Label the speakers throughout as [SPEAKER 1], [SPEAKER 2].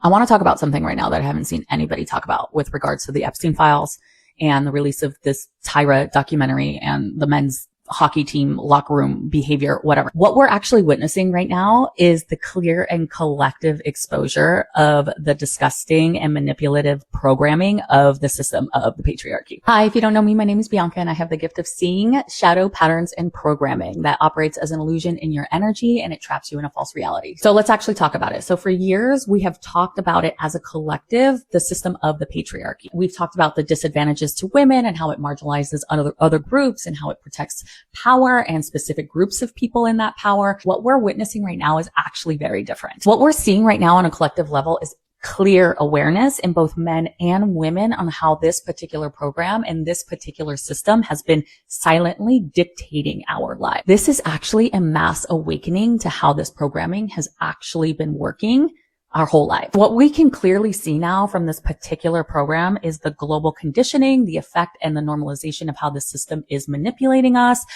[SPEAKER 1] I want to talk about something right now that I haven't seen anybody talk about with regards to the Epstein files and the release of this Tyra documentary and the men's hockey team locker room behavior, whatever. What we're actually witnessing right now is the clear and collective exposure of the disgusting and manipulative programming of the system of the patriarchy. Hi, if you don't know me, my name is Bianca and I have the gift of seeing shadow patterns and programming that operates as an illusion in your energy and it traps you in a false reality. So let's actually talk about it. So for years, we have talked about it as a collective, the system of the patriarchy. We've talked about the disadvantages to women and how it marginalizes other groups and how it protects power and specific groups of people in that power. What we're witnessing right now is actually very different. What we're seeing right now on a collective level is clear awareness in both men and women on how this particular program and this particular system has been silently dictating our lives. This is actually a mass awakening to how this programming has actually been working our whole life. What we can clearly see now from this particular program is the global conditioning, the effect and the normalization of how the system is manipulating us,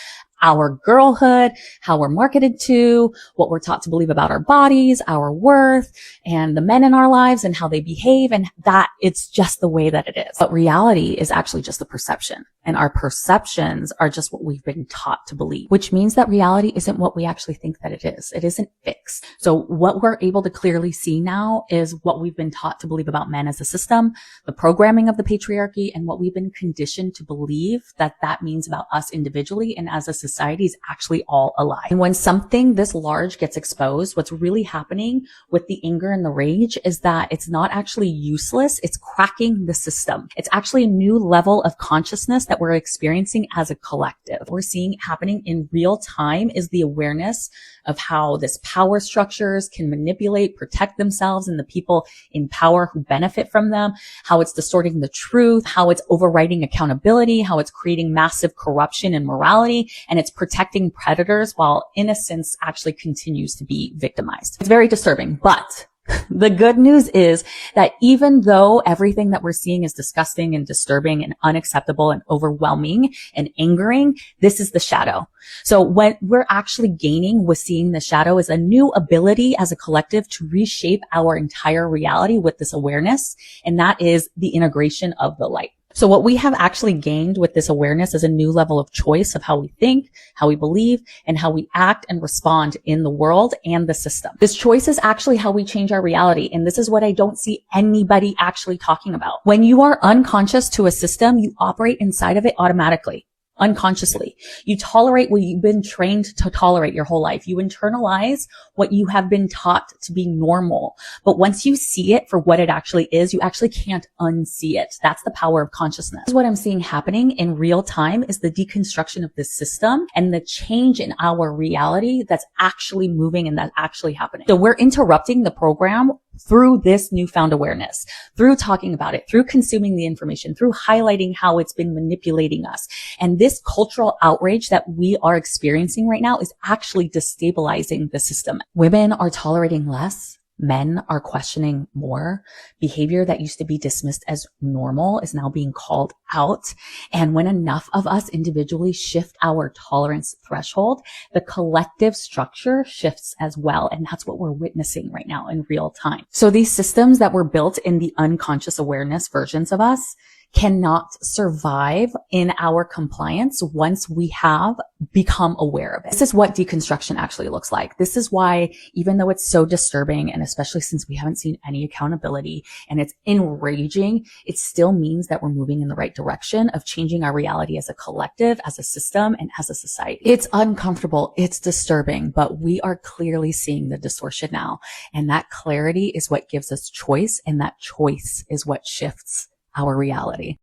[SPEAKER 1] our girlhood, how we're marketed to, what we're taught to believe about our bodies, our worth, and the men in our lives and how they behave, and that it's just the way that it is. But reality is actually just the perception. And our perceptions are just what we've been taught to believe, which means that reality isn't what we actually think that it is. It isn't fixed. So what we're able to clearly see now is what we've been taught to believe about men as a system, the programming of the patriarchy, and what we've been conditioned to believe that that means about us individually and as a society is actually all a lie. And when something this large gets exposed, what's really happening with the anger and the rage is that it's not actually useless. It's cracking the system. It's actually a new level of consciousness that we're experiencing as a collective. What we're seeing happening in real time is the awareness of how this power structures can manipulate, protect themselves and the people in power who benefit from them, how it's distorting the truth, how it's overriding accountability, how it's creating massive corruption and morality, and it's protecting predators while innocence actually continues to be victimized. It's very disturbing, but the good news is that even though everything that we're seeing is disgusting and disturbing and unacceptable and overwhelming and angering, this is the shadow. So what we're actually gaining with seeing the shadow is a new ability as a collective to reshape our entire reality with this awareness, and that is the integration of the light. So what we have actually gained with this awareness is a new level of choice of how we think, how we believe, and how we act and respond in the world and the system. This choice is actually how we change our reality. And this is what I don't see anybody actually talking about. When you are unconscious to a system, you operate inside of it automatically. Unconsciously. You tolerate what you've been trained to tolerate your whole life. You internalize what you have been taught to be normal. But once you see it for what it actually is, you actually can't unsee it. That's the power of consciousness. What I'm seeing happening in real time is the deconstruction of this system and the change in our reality that's actually moving and that's actually happening. So we're interrupting the program through this newfound awareness, through talking about it, through consuming the information, through highlighting how it's been manipulating us. And this cultural outrage that we are experiencing right now is actually destabilizing the system. Women are tolerating less. Men are questioning more. Behavior that used to be dismissed as normal is now being called out. And when enough of us individually shift our tolerance threshold, the collective structure shifts as well. And that's what we're witnessing right now in real time. So these systems that were built in the unconscious awareness versions of us cannot survive in our compliance once we have become aware of it. This is what deconstruction actually looks like. This is why, even though it's so disturbing, and especially since we haven't seen any accountability and it's enraging, it still means that we're moving in the right direction of changing our reality as a collective, as a system, and as a society. It's uncomfortable. It's disturbing, but we are clearly seeing the distortion now. And that clarity is what gives us choice, and that choice is what shifts our reality.